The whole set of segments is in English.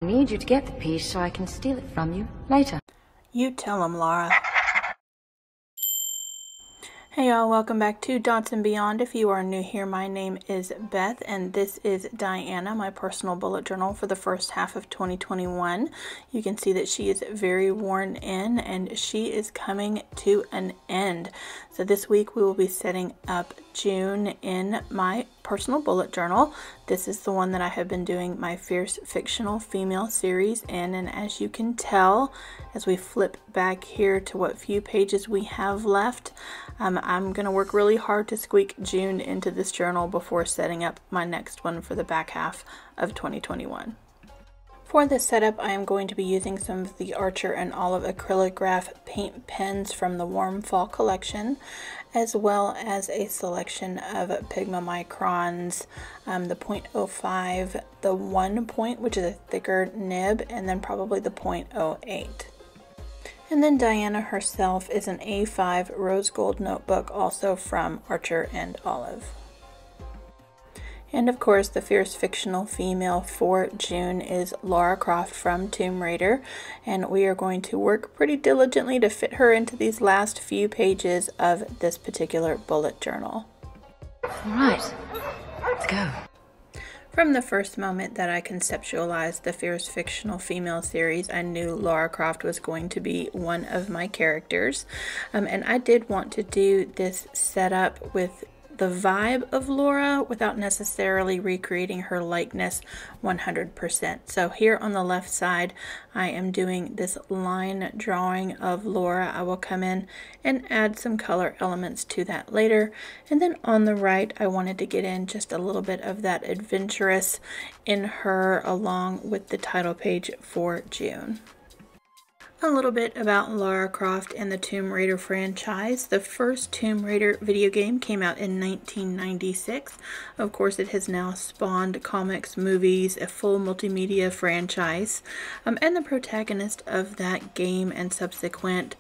I need you to get the piece so I can steal it from you later. You tell him, Lara. Hey y'all, welcome back to Dots and Beyond. If you are new here, my name is Beth and this is Diana, my personal bullet journal for the first half of 2021. You can see that she is very worn in and she is coming to an end. So this week we will be setting up June in my personal bullet journal. This is the one that I have been doing my Fierce Fictional Female series in, and as you can tell, as we flip back here to what few pages we have left, I'm going to work really hard to squeak June into this journal before setting up my next one for the back half of 2021. For this setup, I am going to be using some of the Archer and Olive Acrylograph paint pens from the Warm Fall collection, as well as a selection of Pigma Microns, the 0.05, the 1 point, which is a thicker nib, and then probably the 0.08. And then Diana herself is an A5 rose gold notebook, also from Archer and Olive. And of course, the Fierce Fictional Female for June is Lara Croft from Tomb Raider, and we are going to work pretty diligently to fit her into these last few pages of this particular bullet journal. All right, let's go. From the first moment that I conceptualized the Fierce Fictional Female series, I knew Lara Croft was going to be one of my characters, and I did want to do this setup with the vibe of Laura without necessarily recreating her likeness 100%. So here on the left side, I am doing this line drawing of Laura. I will come in and add some color elements to that later. And then on the right, I wanted to get in just a little bit of that adventurous in her along with the title page for June. A little bit about Lara Croft and the Tomb Raider franchise. The first Tomb Raider video game came out in 1996. Of course, it has now spawned comics, movies, a full multimedia franchise. And the protagonist of that game and subsequent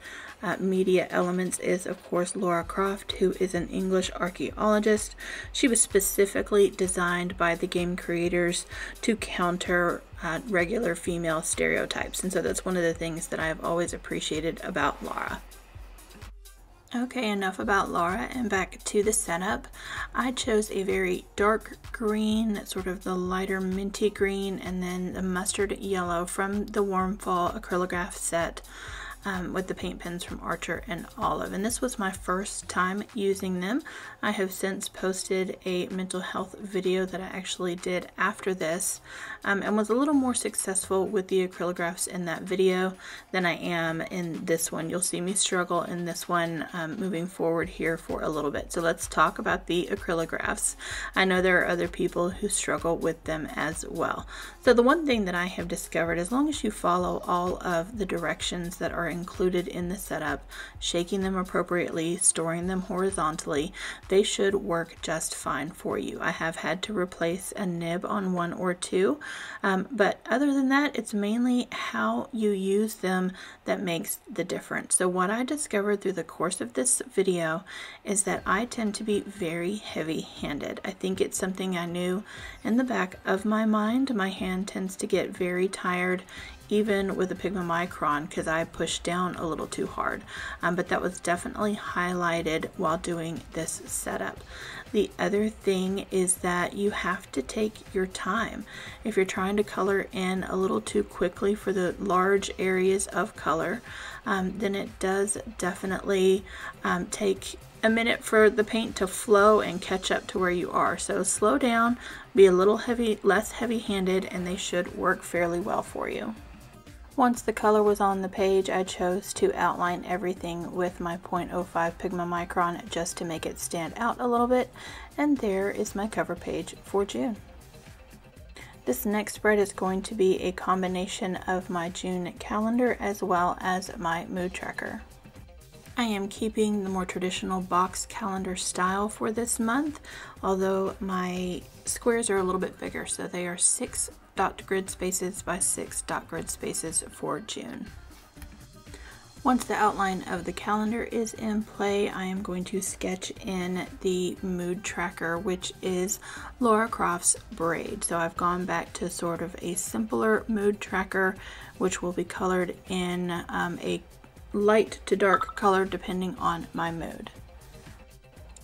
media elements is, of course, Lara Croft, who is an English archaeologist. She was specifically designed by the game creators to counter regular female stereotypes, and so that's one of the things that I have always appreciated about Lara. Okay, enough about Lara and back to the setup. I chose a very dark green, sort of the lighter minty green, and then the mustard yellow from the Warm Fall Acrylograph set with the paint pens from Archer and Olive. And this was my first time using them. I have since posted a mental health video that I actually did after this and was a little more successful with the acrylographs in that video than I am in this one. You'll see me struggle in this one moving forward here for a little bit. So let's talk about the acrylographs. I know there are other people who struggle with them as well. So the one thing that I have discovered, as long as you follow all of the directions that are included in the setup, shaking them appropriately, storing them horizontally, they should work just fine for you. I have had to replace a nib on one or two, but other than that, it's mainly how you use them that makes the difference. So what I discovered through the course of this video is that I tend to be very heavy-handed. I think it's something I knew in the back of my mind. My hand tends to get very tired even with a Pigma Micron because I pushed down a little too hard, but that was definitely highlighted while doing this setup. The other thing is that you have to take your time. If you're trying to color in a little too quickly for the large areas of color, then it does definitely take a minute for the paint to flow and catch up to where you are. So slow down, be a little less heavy-handed, and they should work fairly well for you. Once the color was on the page, I chose to outline everything with my 0.05 Pigma Micron just to make it stand out a little bit, and there is my cover page for June. This next spread is going to be a combination of my June calendar as well as my mood tracker. I am keeping the more traditional box calendar style for this month, although my squares are a little bit bigger, so they are 6 dot grid spaces by 6 dot grid spaces for June. Once the outline of the calendar is in play, I am going to sketch in the mood tracker, which is Lara Croft's braid. So I've gone back to sort of a simpler mood tracker, which will be colored in a light to dark color depending on my mood.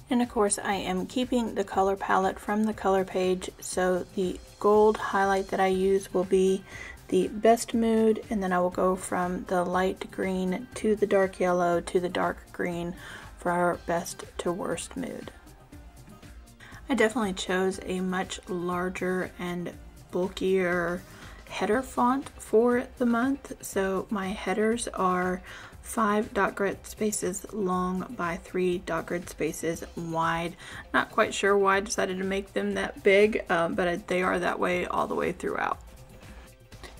And of course I am keeping the color palette from the color page, so the gold highlight that I use will be the best mood, and then I will go from the light green to the dark yellow to the dark green for our best to worst mood. I definitely chose a much larger and bulkier header font for the month, so my headers are 5 dot grid spaces long by 3 dot grid spaces wide. Not quite sure why I decided to make them that big, but they are that way all the way throughout.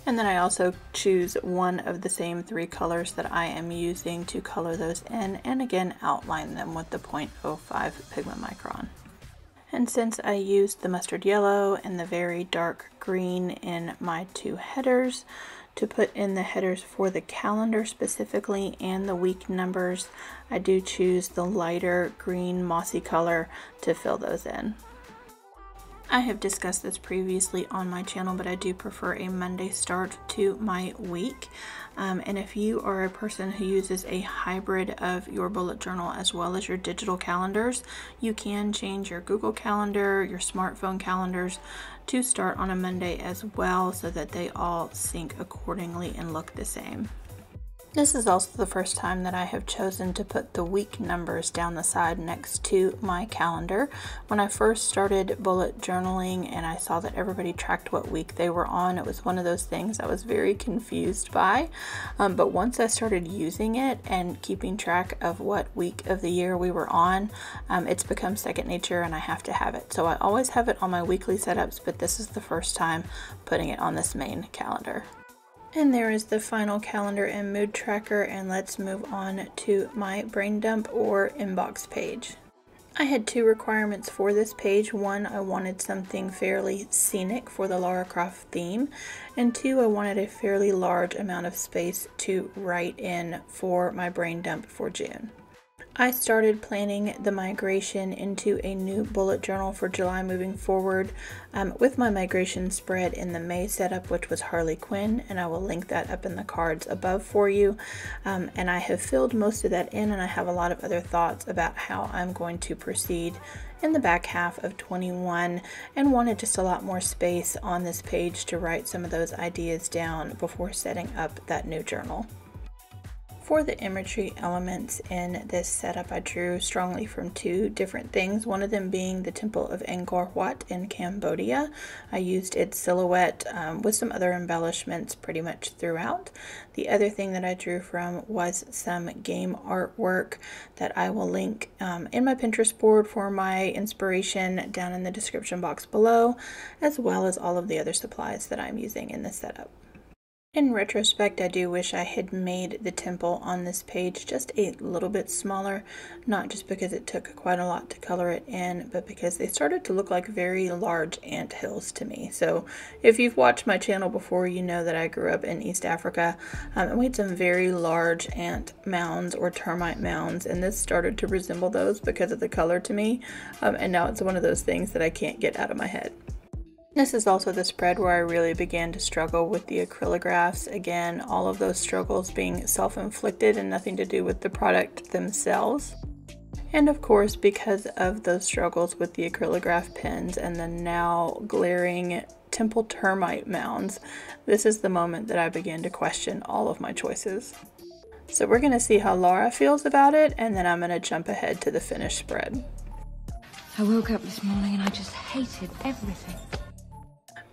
And then I also choose one of the same 3 colors that I am using to color those in, and again outline them with the 0.05 Pigma Micron. And since I used the mustard yellow and the very dark green in my 2 headers to put in the headers for the calendar specifically and the week numbers, I do choose the lighter green mossy color to fill those in. I have discussed this previously on my channel, but I do prefer a Monday start to my week. And if you are a person who uses a hybrid of your bullet journal as well as your digital calendars, you can change your Google Calendar, your smartphone calendars to start on a Monday as well, so that they all sync accordingly and look the same. This is also the first time that I have chosen to put the week numbers down the side next to my calendar. When I first started bullet journaling and I saw that everybody tracked what week they were on, it was one of those things I was very confused by. But once I started using it and keeping track of what week of the year we were on, it's become second nature and I have to have it. So I always have it on my weekly setups, but this is the first time putting it on this main calendar. And there is the final calendar and mood tracker, and let's move on to my brain dump or inbox page. I had 2 requirements for this page. 1, I wanted something fairly scenic for the Lara Croft theme, and 2, I wanted a fairly large amount of space to write in for my brain dump for June. I started planning the migration into a new bullet journal for July moving forward with my migration spread in the May setup, which was Harley Quinn, and I will link that up in the cards above for you. And I have filled most of that in, and I have a lot of other thoughts about how I'm going to proceed in the back half of 21, and wanted just a lot more space on this page to write some of those ideas down before setting up that new journal. For the imagery elements in this setup, I drew strongly from 2 different things, one of them being the Temple of Angkor Wat in Cambodia. I used its silhouette with some other embellishments pretty much throughout. The other thing that I drew from was some game artwork that I will link in my Pinterest board for my inspiration down in the description box below, as well as all of the other supplies that I'm using in this setup. In retrospect, I do wish I had made the temple on this page just a little bit smaller, not just because it took quite a lot to color it in, but because they started to look like very large ant hills to me. So if you've watched my channel before, you know that I grew up in East Africa, and we had some very large ant mounds or termite mounds, and this started to resemble those because of the color to me, and now it's one of those things that I can't get out of my head. This is also the spread where I really began to struggle with the acrylographs. Again, all of those struggles being self-inflicted and nothing to do with the product themselves. And of course, because of those struggles with the acrylograph pens and the now glaring temple termite mounds, this is the moment that I began to question all of my choices. So we're going to see how Lara feels about it, and then I'm going to jump ahead to the finished spread. I woke up this morning and I just hated everything.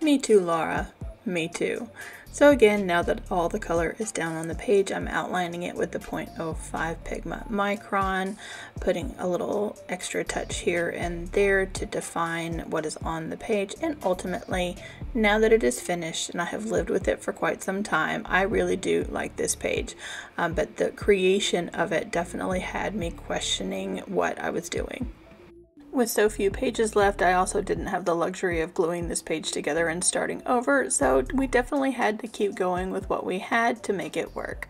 Me too, Lara. Me too. So again, now that all the color is down on the page, I'm outlining it with the 0.05 Pigma Micron, putting a little extra touch here and there to define what is on the page. And ultimately, now that it is finished and I have lived with it for quite some time, I really do like this page. But the creation of it definitely had me questioning what I was doing. With so few pages left, I also didn't have the luxury of gluing this page together and starting over, so we definitely had to keep going with what we had to make it work.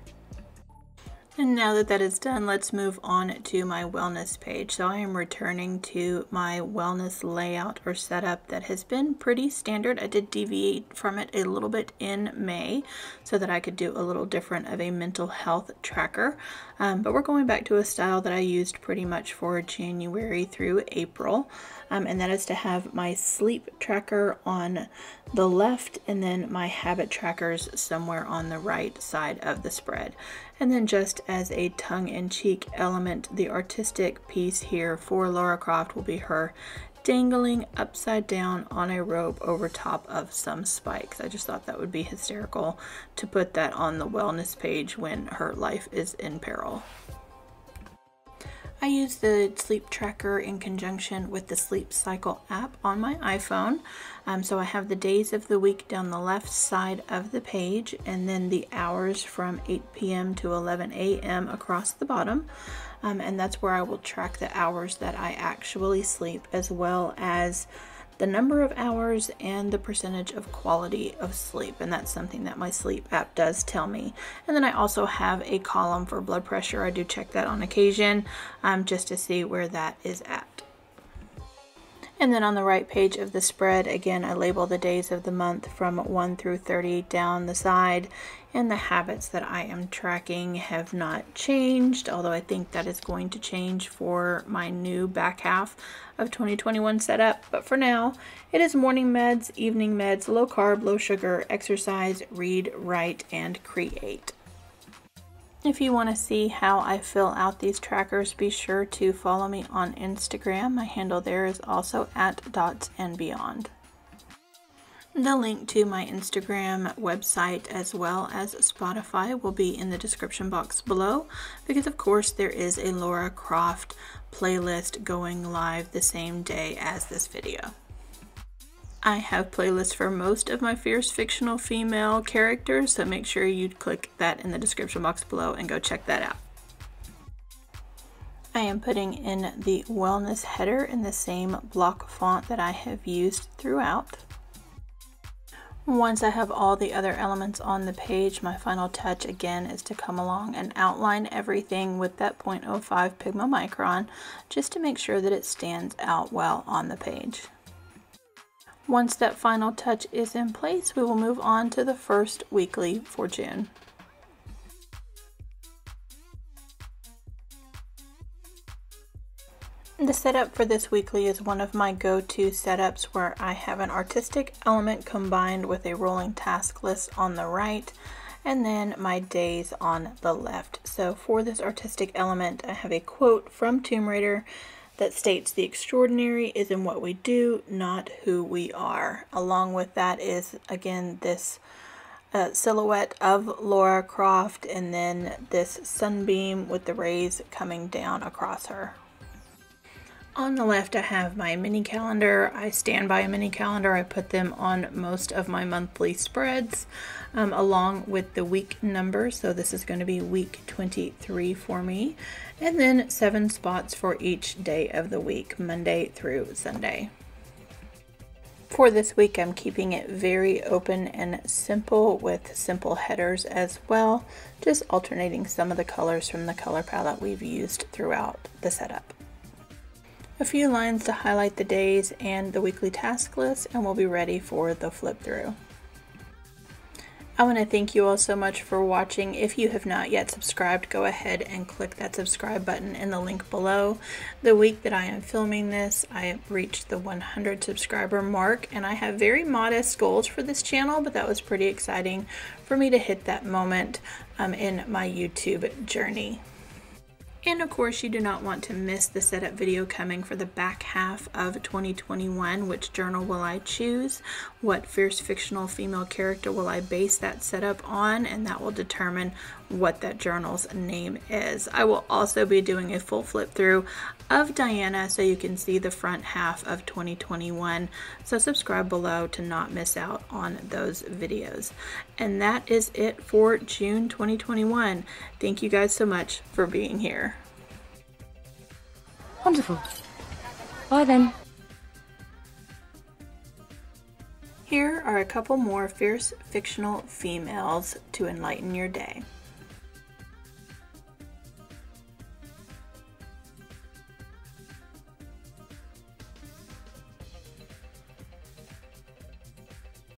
And now that that is done, let's move on to my wellness page. So I am returning to my wellness layout or setup that has been pretty standard. I did deviate from it a little bit in May so that I could do a little different of a mental health tracker. But we're going back to a style that I used pretty much for January through April. And that is to have my sleep tracker on the left and then my habit trackers somewhere on the right side of the spread. And then just as a tongue-in-cheek element, the artistic piece here for Lara Croft will be her dangling upside down on a rope over top of some spikes. I just thought that would be hysterical to put that on the wellness page when her life is in peril. I use the sleep tracker in conjunction with the Sleep Cycle app on my iPhone. So I have the days of the week down the left side of the page and then the hours from 8 p.m. to 11 a.m. across the bottom. And that's where I will track the hours that I actually sleep, as well as the number of hours and the percentage of quality of sleep, and that's something that my sleep app does tell me. And then I also have a column for blood pressure. I do check that on occasion just to see where that is at. And then on the right page of the spread, again, I label the days of the month from 1 through 30 down the side, and the habits that I am tracking have not changed, although I think that is going to change for my new back half of 2021 setup. But for now, it is morning meds, evening meds, low carb, low sugar, exercise, read, write, and create. If you want to see how I fill out these trackers, be sure to follow me on Instagram. My handle there is also @dotsandbeyond. The link to my Instagram website as well as Spotify will be in the description box below, because of course there is a Lara Croft playlist going live the same day as this video. I have playlists for most of my fierce fictional female characters, so make sure you click that in the description box below and go check that out. I am putting in the wellness header in the same block font that I have used throughout. Once I have all the other elements on the page, my final touch again is to come along and outline everything with that 0.05 Pigma Micron, just to make sure that it stands out well on the page. Once that final touch is in place, we will move on to the first weekly for June. The setup for this weekly is one of my go-to setups where I have an artistic element combined with a rolling task list on the right and then my days on the left. So for this artistic element, I have a quote from Tomb Raider that states, "The extraordinary is in what we do, not who we are." Along with that is, again, this silhouette of Lara Croft and then this sunbeam with the rays coming down across her. On the left, I have my mini calendar. I stand by a mini calendar. I put them on most of my monthly spreads along with the week number. So this is going to be week 23 for me. And then 7 spots for each day of the week, Monday through Sunday. For this week, I'm keeping it very open and simple with simple headers as well, just alternating some of the colors from the color palette we've used throughout the setup. A few lines to highlight the days and the weekly task list, and we'll be ready for the flip through. I want to thank you all so much for watching. If you have not yet subscribed, go ahead and click that subscribe button in the link below. The week that I am filming this, I reached the 100 subscriber mark, and I have very modest goals for this channel, but that was pretty exciting for me to hit that moment in my YouTube journey. And of course, you do not want to miss the setup video coming for the back half of 2021. Which journal will I choose? What fierce fictional female character will I base that setup on? And that will determine what that journal's name is. I will also be doing a full flip through of Diana so you can see the front half of 2021. So subscribe below to not miss out on those videos. And that is it for June 2021. Thank you guys so much for being here. Wonderful. Bye then. Here are a couple more fierce fictional females to enlighten your day.